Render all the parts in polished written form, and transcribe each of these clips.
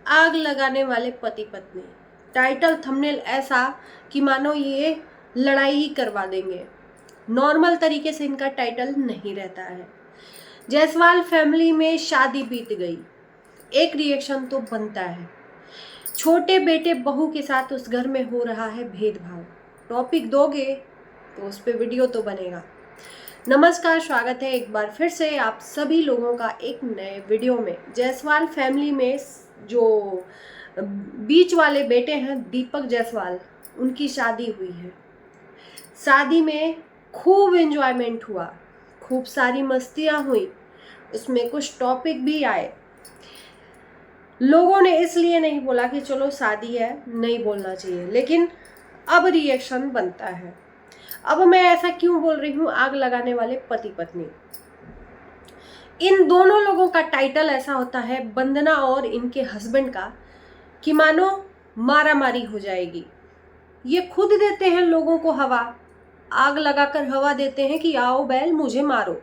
आग लगाने वाले पति पत्नी। टाइटल थंबनेल ऐसा कि मानो ये लड़ाई ही करवा देंगे। नॉर्मल तरीके से इनका टाइटल नहीं रहता है। जायसवाल फैमिली में शादी बीत गई, एक रिएक्शन तो बनता है। छोटे बेटे बहू के साथ उस घर में हो रहा है भेदभाव। टॉपिक दोगे तो उस पर वीडियो तो बनेगा। नमस्कार, स्वागत है एक बार फिर से आप सभी लोगों का एक नए वीडियो में। जायसवाल फैमिली में जो बीच वाले बेटे हैं दीपक जायसवाल, उनकी शादी हुई है। शादी में खूब एंजॉयमेंट हुआ, खूब सारी मस्तियां हुई, उसमें कुछ टॉपिक भी आए। लोगों ने इसलिए नहीं बोला कि चलो शादी है नहीं बोलना चाहिए, लेकिन अब रिएक्शन बनता है। अब मैं ऐसा क्यों बोल रही हूँ, आग लगाने वाले पति पत्नी। इन दोनों लोगों का टाइटल ऐसा होता है, वंदना और इनके हस्बैंड का, कि मानो मारा मारी हो जाएगी। ये खुद देते हैं लोगों को हवा, आग लगाकर हवा देते हैं कि आओ बैल मुझे मारो।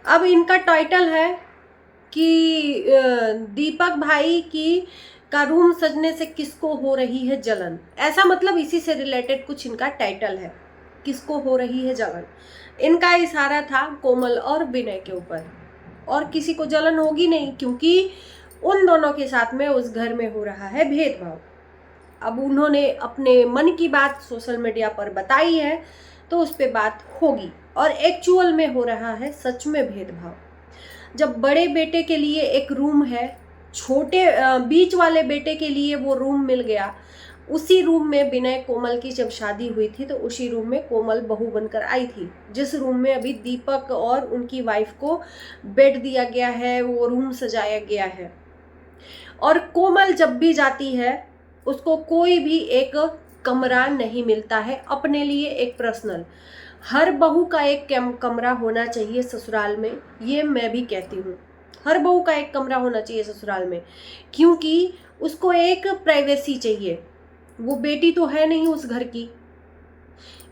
अब इनका टाइटल है कि दीपक भाई की का रूम सजने से किसको हो रही है जलन। ऐसा मतलब इसी से रिलेटेड कुछ इनका टाइटल है, किसको हो रही है जलन। इनका इशारा था कोमल और विनय के ऊपर, और किसी को जलन होगी नहीं, क्योंकि उन दोनों के साथ में उस घर में हो रहा है भेदभाव। अब उन्होंने अपने मन की बात सोशल मीडिया पर बताई है तो उस पर बात होगी, और एक्चुअल में हो रहा है सच में भेदभाव। जब बड़े बेटे के लिए एक रूम है, छोटे बीच वाले बेटे के लिए वो रूम मिल गया। उसी रूम में विनय कोमल की जब शादी हुई थी तो उसी रूम में कोमल बहू बनकर आई थी। जिस रूम में अभी दीपक और उनकी वाइफ को बेड दिया गया है, वो रूम सजाया गया है। और कोमल जब भी जाती है उसको कोई भी एक कमरा नहीं मिलता है अपने लिए, एक पर्सनल। हर बहू का एक कमरा होना चाहिए ससुराल में, ये मैं भी कहती हूँ। हर बहू का एक कमरा होना चाहिए ससुराल में, क्योंकि उसको एक प्राइवेसी चाहिए। वो बेटी तो है नहीं उस घर की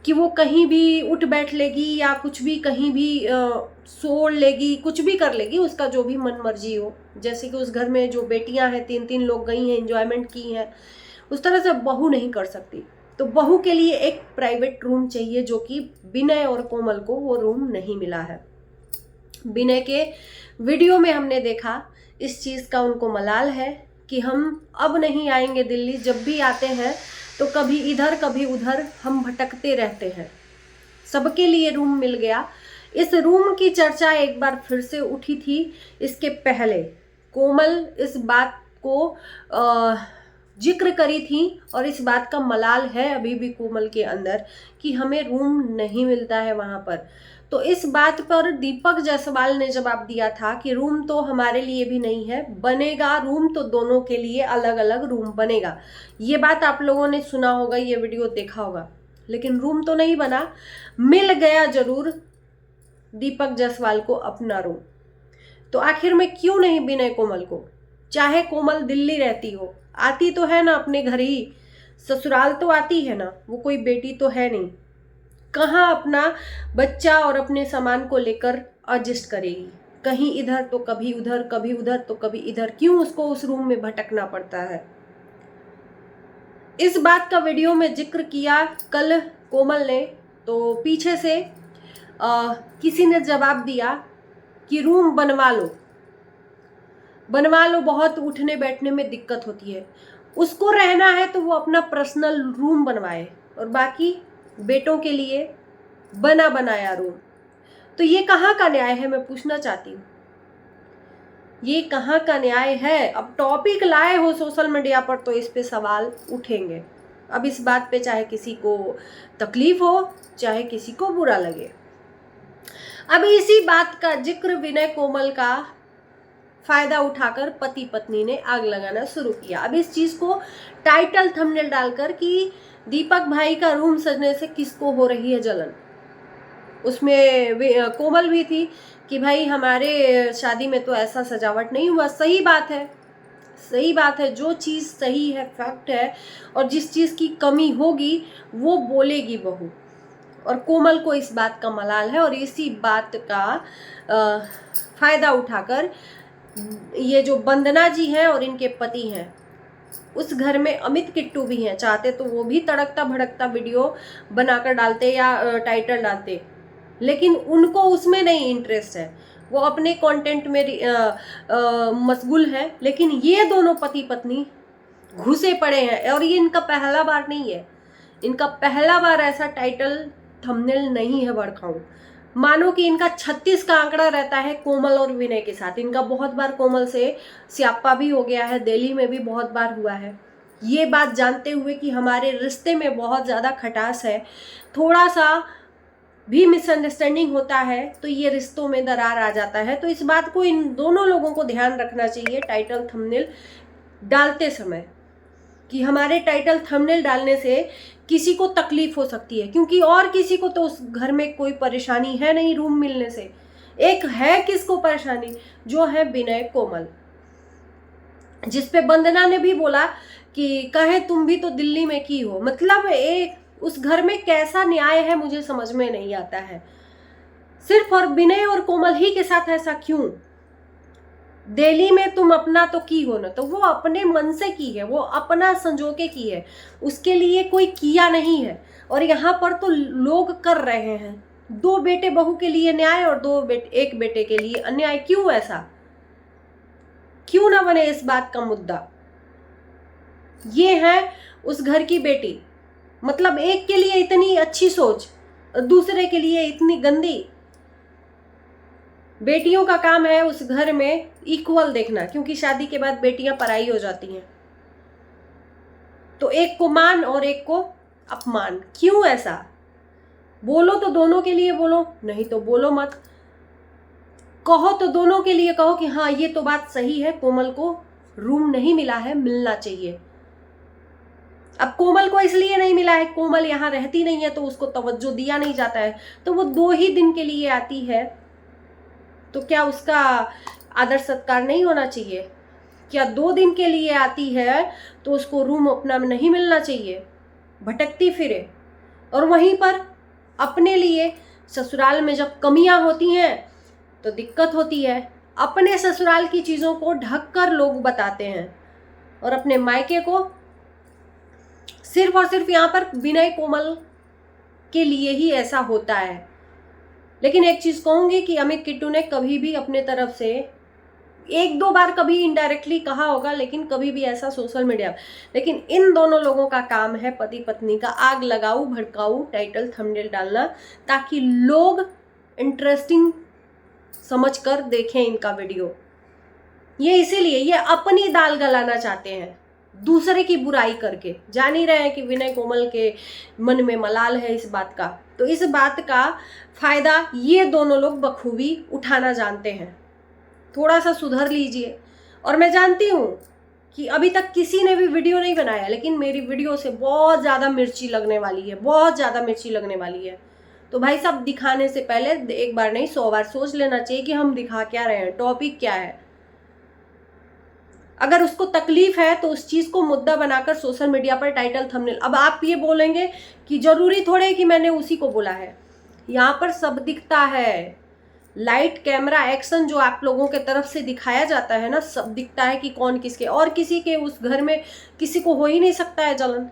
कि वो कहीं भी उठ बैठ लेगी या कुछ भी कहीं भी सोड़ लेगी, कुछ भी कर लेगी, उसका जो भी मन मर्जी हो। जैसे कि उस घर में जो बेटियां हैं, 3-3 लोग गई हैं, एंजॉयमेंट की हैं, उस तरह से बहू नहीं कर सकती। तो बहू के लिए एक प्राइवेट रूम चाहिए, जो कि विनय और कोमल को वो रूम नहीं मिला है। विनय के वीडियो में हमने देखा, इस चीज़ का उनको मलाल है कि हम अब नहीं आएंगे दिल्ली, जब भी आते हैं तो कभी इधर कभी उधर हम भटकते रहते हैं। सबके लिए रूम मिल गया। इस रूम की चर्चा एक बार फिर से उठी थी। इसके पहले कोमल इस बात को जिक्र करी थी, और इस बात का मलाल है अभी भी कोमल के अंदर कि हमें रूम नहीं मिलता है वहां पर। तो इस बात पर दीपक जायसवाल ने जवाब दिया था कि रूम तो हमारे लिए भी नहीं है, बनेगा रूम तो दोनों के लिए अलग अलग रूम बनेगा। ये बात आप लोगों ने सुना होगा, ये वीडियो देखा होगा, लेकिन रूम तो नहीं बना। मिल गया जरूर दीपक जायसवाल को अपना रूम। तो आखिर में क्यों नहीं विनय कोमल को, चाहे कोमल दिल्ली रहती हो, आती तो है ना अपने घर ही, ससुराल तो आती है ना, वो कोई बेटी तो है नहीं। कहाँ अपना बच्चा और अपने सामान को लेकर एडजस्ट करेगी, कहीं इधर तो कभी उधर, कभी उधर तो कभी इधर, क्यों उसको उस रूम में भटकना पड़ता है। इस बात का वीडियो में जिक्र किया कल कोमल ने, तो पीछे से किसी ने जवाब दिया कि रूम बनवा लो, बनवा लो, बहुत उठने बैठने में दिक्कत होती है। उसको रहना है तो वो अपना पर्सनल रूम बनवाए, और बाकी बेटों के लिए बना बनाया रूम। तो ये कहाँ का न्याय है, मैं पूछना चाहती हूँ, ये कहाँ का न्याय है। अब टॉपिक लाए हो सोशल मीडिया पर तो इस पे सवाल उठेंगे। अब इस बात पे चाहे किसी को तकलीफ हो, चाहे किसी को बुरा लगे। अब इसी बात का जिक्र विनय कोमल का फायदा उठाकर पति पत्नी ने आग लगाना शुरू किया। अब इस चीज को टाइटल थंबनेल डालकर कि दीपक भाई का रूम सजने से किसको हो रही है जलन। उसमें कोमल भी थी कि भाई हमारे शादी में तो ऐसा सजावट नहीं हुआ। सही बात है, सही बात है, जो चीज़ सही है, फैक्ट है, और जिस चीज़ की कमी होगी वो बोलेगी बहू। और कोमल को इस बात का मलाल है, और इसी बात का फायदा उठाकर ये जो वंदना जी हैं और इनके पति हैं, उस घर में अमित किट्टू भी हैं, चाहते तो वो भी तड़कता भड़कता वीडियो बनाकर डालते या टाइटल डालते, लेकिन उनको उसमें नहीं इंटरेस्ट है, वो अपने कंटेंट में मशगूल है। लेकिन ये दोनों पति पत्नी घुसे पड़े हैं, और ये इनका पहला बार नहीं है, इनका पहला बार ऐसा टाइटल थंबनेल नहीं है भड़काऊं। मानो कि इनका 36 का आंकड़ा रहता है कोमल और विनय के साथ। इनका बहुत बार कोमल से स्यापा भी हो गया है, दिल्ली में भी बहुत बार हुआ है। ये बात जानते हुए कि हमारे रिश्ते में बहुत ज़्यादा खटास है, थोड़ा सा भी मिसअंडरस्टैंडिंग होता है तो ये रिश्तों में दरार आ जाता है। तो इस बात को इन दोनों लोगों को ध्यान रखना चाहिए टाइटल थंबनेल डालते समय, कि हमारे टाइटल थंबनेल डालने से किसी को तकलीफ हो सकती है, क्योंकि और किसी को तो उस घर में कोई परेशानी है नहीं रूम मिलने से। एक है किसको परेशानी, जो है विनय कोमल, जिसपे वंदना ने भी बोला कि कहे तुम भी तो दिल्ली में की हो। मतलब एक उस घर में कैसा न्याय है मुझे समझ में नहीं आता है। सिर्फ और विनय और कोमल ही के साथ ऐसा क्यों? दिल्ली में तुम अपना तो की हो ना, तो वो अपने मन से की है, वो अपना संजो के की है, उसके लिए कोई किया नहीं है। और यहाँ पर तो लोग कर रहे हैं, 2 बेटे बहू के लिए न्याय और 1 बेटे के लिए अन्याय। क्यों ऐसा? क्यों ना बने इस बात का मुद्दा? ये है उस घर की बेटी, मतलब एक के लिए इतनी अच्छी सोच, दूसरे के लिए इतनी गंदी। बेटियों का काम है उस घर में इक्वल देखना, क्योंकि शादी के बाद बेटियां पराई हो जाती हैं, तो एक को मान और एक को अपमान। क्यों ऐसा? बोलो तो दोनों के लिए बोलो, नहीं तो बोलो मत। कहो तो दोनों के लिए कहो कि हाँ ये तो बात सही है, कोमल को रूम नहीं मिला है, मिलना चाहिए। अब कोमल को इसलिए नहीं मिला है, कोमल यहाँ रहती नहीं है तो उसको तवज्जो दिया नहीं जाता है, तो वो 2 ही दिन के लिए आती है, तो क्या उसका आदर सत्कार नहीं होना चाहिए? क्या 2 दिन के लिए आती है तो उसको रूम अपना नहीं मिलना चाहिए? भटकती फिरे। और वहीं पर अपने लिए ससुराल में जब कमियां होती हैं तो दिक्कत होती है। अपने ससुराल की चीज़ों को ढककर लोग बताते हैं, और अपने मायके को सिर्फ और सिर्फ यहाँ पर विनय कोमल के लिए ही ऐसा होता है। लेकिन एक चीज़ कहूँगी कि अमित किट्टू ने कभी भी अपने तरफ से 1-2 बार कभी इनडायरेक्टली कहा होगा, लेकिन कभी भी ऐसा सोशल मीडिया। लेकिन इन दोनों लोगों का काम है पति पत्नी का आग लगाऊ भड़काऊ टाइटल थंबनेल डालना, ताकि लोग इंटरेस्टिंग समझकर देखें इनका वीडियो। ये इसीलिए ये अपनी दाल गलाना चाहते हैं, दूसरे की बुराई करके। जान ही रहे हैं कि विनय कोमल के मन में मलाल है इस बात का, तो इस बात का फायदा ये दोनों लोग बखूबी उठाना जानते हैं। थोड़ा सा सुधर लीजिए। और मैं जानती हूँ कि अभी तक किसी ने भी वीडियो नहीं बनाया, लेकिन मेरी वीडियो से बहुत ज़्यादा मिर्ची लगने वाली है, बहुत ज़्यादा मिर्ची लगने वाली है। तो भाई साहब, दिखाने से पहले एक बार नहीं 100 बार सोच लेना चाहिए कि हम दिखा क्या रहे हैं, टॉपिक क्या है। अगर उसको तकलीफ है तो उस चीज़ को मुद्दा बनाकर सोशल मीडिया पर टाइटल थंबनेल। अब आप ये बोलेंगे कि जरूरी थोड़े कि मैंने उसी को बोला है, यहाँ पर सब दिखता है। लाइट कैमरा एक्शन जो आप लोगों के तरफ से दिखाया जाता है ना, सब दिखता है कि कौन किसके, और किसी के उस घर में किसी को हो ही नहीं सकता है जलन।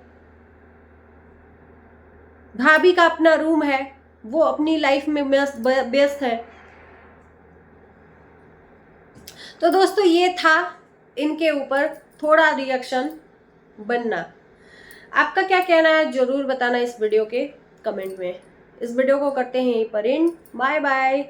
भाभी का अपना रूम है, वो अपनी लाइफ में व्यस्त है। तो दोस्तों, ये था इनके ऊपर थोड़ा रिएक्शन बनना। आपका क्या कहना है जरूर बताना इस वीडियो के कमेंट में। इस वीडियो को करते हैं यहीं पर एंड। Bye bye.